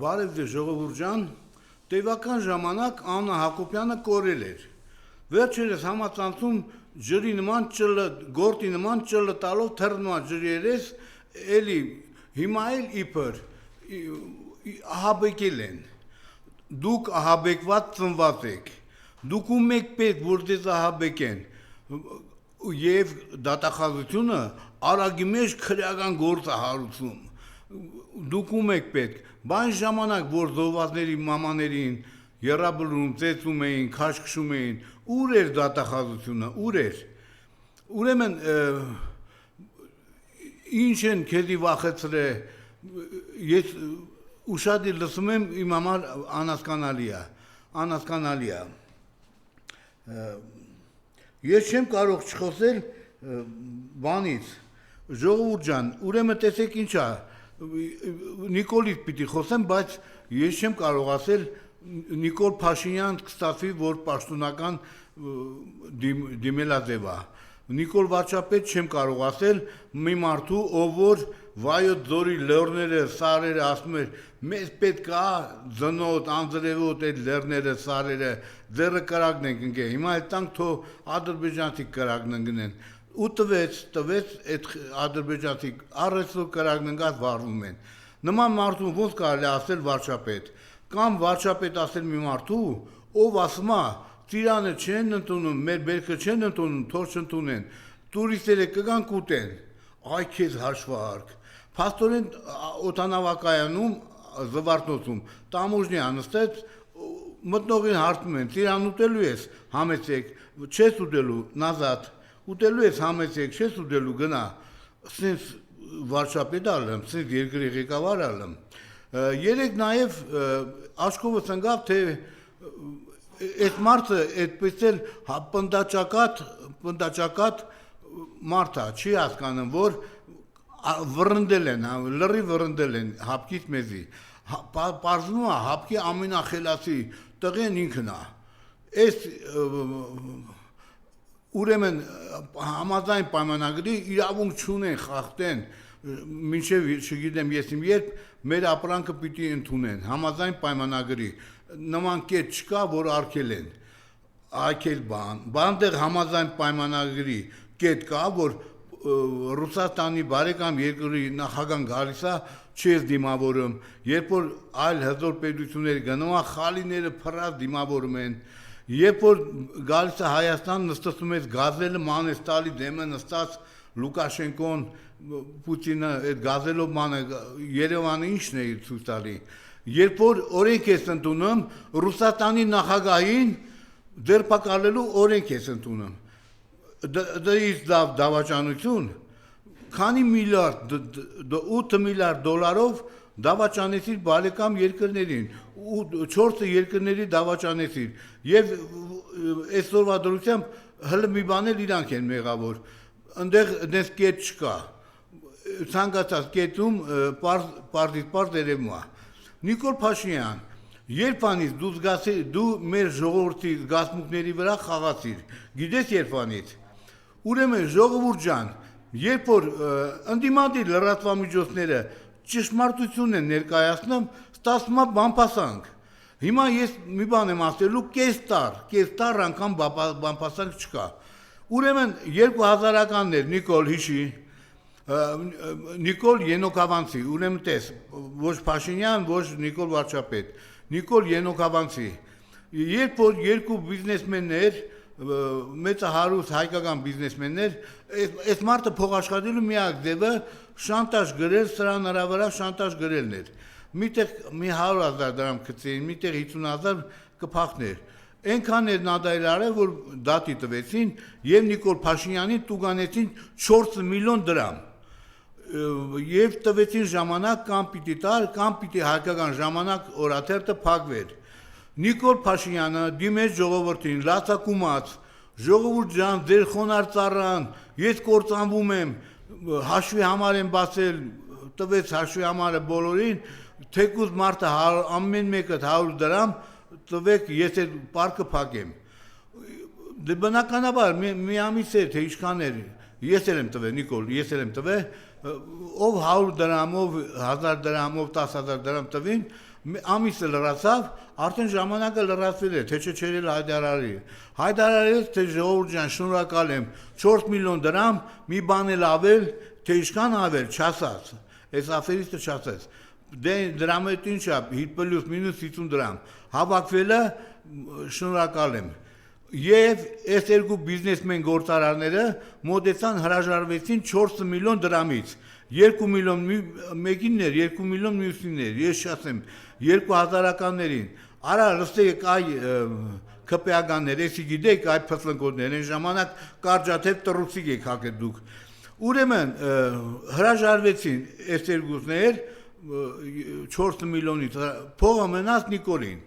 Բարև ձեզ ժողովուրդ ջան, տևական ժամանակ Աննա Հակոբյանը կորել էր։ Վերջերս համացանցում ջրի նման ճլը, գորտի նման ճլը տալով թռնում ջրերես, էլի հիմա էլ իբր ահաբեկել են։ Դուք ահաբեկված ծնված եք։ Դուք ում եք պետք, որ ձեզ ահաբեկեն։ Եվ դատախազությունը արագի մեջ քրեական գործ է հարուցում։ Դուք ում եք պետք, բան ժամանակ, որ զոհվածների մամաներին եռաբլուրում, ծեծում էին, քաշքշում էին, ուր էր դատախազությունը, ուր էր։ Ուրեմն ինչ են քեզի վախեցրել, ես ուշադիր լսում եմ, իմ համար անհասկանալի է։ Ես չեմ կարող չխոսել բանից, ժողովուրդ ջան, ուրեմն տեսեք ինչ է, Նիկոլից պիտի խոսեմ, բայց ես չեմ կարող ասել Նիկոլ Փաշինյան կստացվի, որ պաշտոնական դիմելաձև է։ Նիկոլ վարչապետ չեմ կարող ասել մի մարդու, ով որ վայոց ձորի լեռները, սարերը ասում էր, մեզ պետք է ձնոտ, անձրևոտ այդ լեռները, սարերը, ձեռը կրակն ենք ընկել, հիմա այդ տանք թող ադրբեջանցի կրակն ընկնեն։ Ու տվեց այդ ադրբեջանցի առեսօր կրակն ընկած վառվում են։ Նման մարդու ոնց կարելի ասել վարչապետ, կամ վարչապետ ասել մի մարդու, ով ասում է, ծիրանը չեն ընդունում, մեր բերքը չեն ընդունում, թող չընդունեն, տուրիստերը կգան կուտեն, այ քեզ հաշվարկ։ Փաստորեն օդանավակայանում Զվարթնոցում տամուժնի անստեց, մտնողին հարցնում են, ծիրան ուտելու ես, համեցեք, չես ուտելու, նազատ, ուտելու ես, համեցեք, չես ուտելու, գնա, սենց վարչապետ ալեմ, սենց երկրի ղեկավար ալեմ։ Երեք նաև աչքովս ընկավ, թե այդ մարդը այդպես էլ պնդաճակատ մարդ է, չի հասկանում, որ վռնդել են, լրի վռնդել են հապկից մեզի, պարզվում է հապկի ամենախելացի տղեն ինքն է, այս ուրեմն համաձայն պայմանագրի իրավունք չունեն խախտեն, մինչև չգիտեմ ես իմ երբ մեր ապրանքը պիտի ընդունեն, համաձայն պայմանագրի, նման կետ չկա, որ արգել են, այքել բանտեղ համաձայն պայմանագրի կետ կա, որ Ռուսաստանի բարեկամ երկրի նախագահան գալիս է, չես դիմավորում, երբ որ այլ հզոր պետություններ գնում է, խալիները փռած դիմավորում են, երբ որ գալիս է Հայաստան, նստում ես գազելը մանես տալի դեմը նստած Լուկաշենկոն, Պուտինը այդ գազելով մանը Երևանը ինչն է ցույց տալի, երբ որ օրենք ես ընդունում, Ռուսաստանի նախագահին ձերբակալելու օրենք ես ընդունում, դից դավաճանություն, քանի միլիարդ, 8 միլիարդ դոլարով դավաճանեցիր բարեկամ երկրներին, 4 երկրների դավաճանեցիր, և այսօրվա դրությամբ հլը մի բան էլ իրանք են մեղավոր, ընդեղ դες կետ չկա, ցանկացած կետում պարզից պարզ երևում է։ Նիկոլ Փաշինյան, երբանից դու մեր ժողովրդի զգացմունքների վրա խաղացիր, գիտես երբանից, ուրեմն ժողովուրդ ջան, երբ որ ընդդիմադիր լրատվամիջոցները ճշմարտություն են ներկայացնում, ստացվում է բամփասանք։ Հիմա ես մի բան եմ ասելու, կես տար անգամ բամփասանք չկա։ Ուրեմն 2000-ականներ Նիկոլ հիշի, Նիկոլ Ենոքավանցի, ուրեմն տես, ոչ Փաշինյան, ոչ Նիկոլ վարչապետ, Նիկոլ Ենոքավանցի, երբ որ երկու բիզնեսմեններ, մեծահարուստ հայկական բիզնեսմեններ, այս մարդը փոխաշխատելու միակ ձևը շանտաժ գրել, սրա նրա վրա շանտաժ գրելն էր։ Միտեղ մի 100,000 դրամ գցեին, միտեղ 50,000 կփախներ։ Այնքան էր նադայրարը, որ դատի տվեցին եւ Նիկոլ Փաշինյանին տուգանեցին 4 միլիոն դրամ։ Եվ տվեցին ժամանակ կամ պիտի տար, կամ պիտի հայկական ժամանակ օրաթերթը փակվեր։ Նիկոլ Փաշինյանը դիմեց ժողովրդին, լացակումած, ժողովուրդ ջան, ձեր խոնար ծառան, ես կործանվում եմ, հաշվի համար եմ բացել, տվեց հաշվի համարը բոլորին, թեկուզ մարդը ամեն մեկը 100 դրամ, տվեք, ես այդ պարկը փակեմ։ Դե բնականաբար մի ամիս էր, թե ինչքան էր, ես էլ եմ տվել, Նիկոլ, ես էլ եմ տվել, ով 100 դրամով, 1000 դրամով, 10,000 դրամ տվին, ամիսը լրացավ, արդեն ժամանակը լրացվել է, թե չերել Հայդարարի։ Հայդարարից թե ժողովուրդ ջան, շնորհակալ եմ, 4 միլիոն դրամ, մի բան էլ ավել, թե ինչքան ավել, չասած։ Այս աֆերիստը չասած։ Դե դրամը ինչ է, 5 մինուս 50 դրամ։ Հավաքվելը շնորհակալ եմ։ Եվ այս երկու բիզնեսմեն գործարարները մոտեցան հրաժարվեցին 4 միլիոն դրամից։ 2 միլիոն մեկիններ, 2 միլիոն մյուսիններ, ես չասեմ 2000-ականներին, արա լստեք այ կպեականներ, եսի գիտեք այ պսլնկոտներ, են ժամանակ կարջաթև տրուսիկ եք հակետ դուք։ Ուրեմն հրաժարվեցին այս երկուսներ 4 միլիոնից, փողը մնաց Նիկոլին,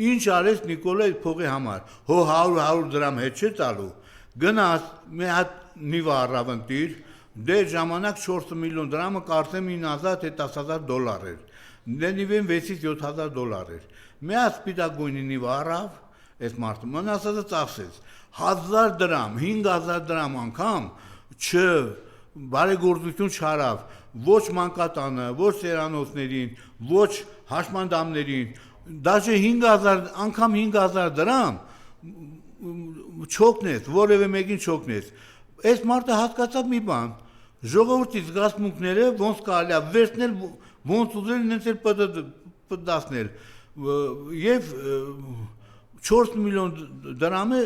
ինչ արեց Նիկոլը փողի համար, հո 100 դրամ հետ չէ տալու, գնաց մի հատ նիվա առավնտիր, դե ժամանակ 4 միլիոն դրամը կարծեմ 9000 թե 10000 դոլար էր, դե նիվեն 6-ից 7000 դոլար էր, մի հատ սպիտակ գույնի նիվա առավ, այս մարդը մնացածը ծախսեց, 1000 դրամ, 5000 դրամ անգամ բարեգործություն չարավ, ոչ մանկատանը, ոչ սերանոցներին, ոչ հաշմանդամներին, դաժե 5000, անգամ 5000 դրամ չոքնեց, որևէ մեկին չոքնեց, այս մարդը հասկացավ մի բան, ժողովրդի զգացմունքները ոնց կարելի է վերցնել, ոնց ուզել նենց էլ պտասնել, եւ 4 միլիոն դրամը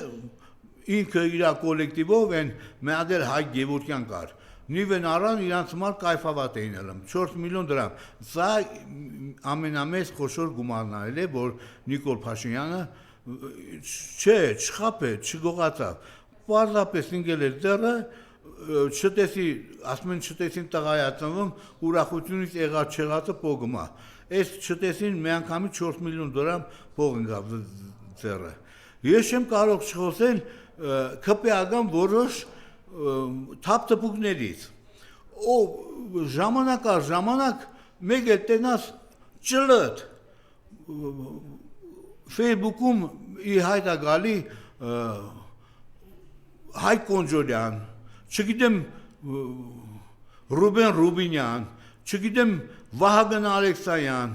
ինքը իր կոլեկտիվով են մեհադեր Հայ Գևորգյան կար, նիվեն առան իրանց համար կայֆավատ էին ելում, 4 միլիոն դրամ, սա ամենամեծ խոշոր գումարն է, որ Նիկոլ Փաշինյանը չխապ է, չգողացավ, պարզապես ինգել էր դերը, չտեսի, ասում են չտեսին տղայացնվում, ուրախությունից եղած չեղածը պոգմա, այս չտեսին մի անգամի 4 միլիոն դրամ պող ընկավ ձերը, ես չեմ կարող չխոսել կպեական որոշ թափտպուկներից, ժամանակ առ ժամանակ մեկ էլ տենաս ճլըտ, Facebook-ում ի հայտ է գալի Հայկ Կոնջորյան, չգիտեմ Ռուբեն Ռուբինյան, չգիտեմ Վահագն Ալեքսայան,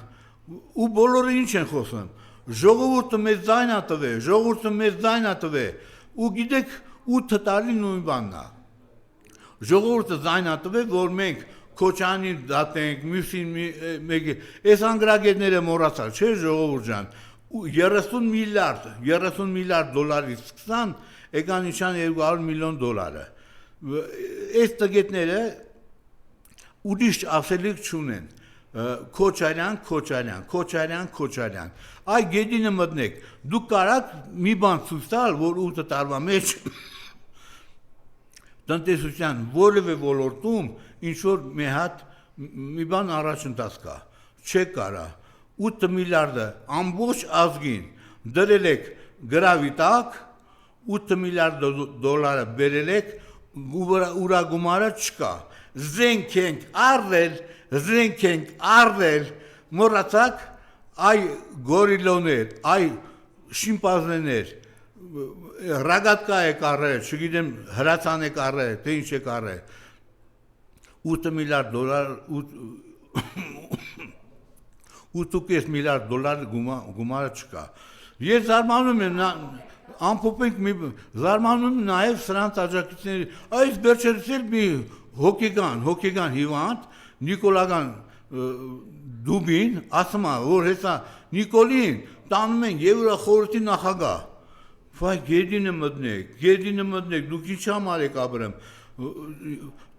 ու բոլորը ինչ են խոսում, ժողովուրդը մեծ ձայն է տվել, ժողովուրդը մեծ ձայն է տվել, ու գիտեք 8 տարի նույն բանն է, ժողովուրդը ձայն է տվել, որ մենք Քոչանին դատենք, մյուսին մեկի, այս անգրագետները մոռացալ, չէ ժողովուրդ ջան, 30 միլիարդ դոլարից սկսան, եկան ինչան 200 միլիոն դոլարը, այս տգետները ուրիշ ասելիք չունեն, Քոչարյան, այ գետինը մտնեք, դուք կարաք մի բան ցույց տալ, որ 8 տարվա մեջ տնտեսության որևէ ոլորտում ինչ-որ մի բան առաջընթաց կա, չեք կարա, 8 միլիարդը ամբողջ ազգին դրել եք գրավի տակ, 8 միլիարդ դոլարը բերել եք, ուրագումարը չկա, զենք ենք արվել, մոռացաք, այ գորիլոներ, այ շիմպանզեներ, ռագատկա եք առել, չգիտեմ հրացան եք առել, թե ինչ եք առել, 8 միլիարդ դոլար, 8.5 միլիարդ դոլար գումարը չկա, ես զարմանում եմ, ամփոփենք զարմանում նաև սրանց աջակիցների, այս վերջերս էլ մի հոգեգան հիվանդ, Նիկոլական Դուբին, ասում է, որ հեսա Նիկոլին տանում են Եվրախորհրդի նախագահ, վայ գետինը մտնեք, դուք ինչ համար եք ապրում,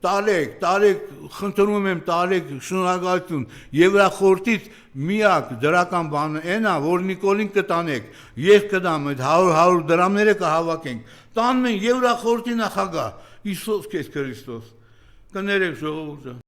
տարեք, խնդրում եմ տարեք, շնորհակալություն, Եվրախորհրդից միակ դրական բանը այն է, որ Նիկոլին կտանեք, ես կտամ, 100 դրամները կհավաքենք, տանում են Եվրախորհրդի նախագահ, Հիսուս քեզ Քրիստոս, կներեք ժողովուրդը։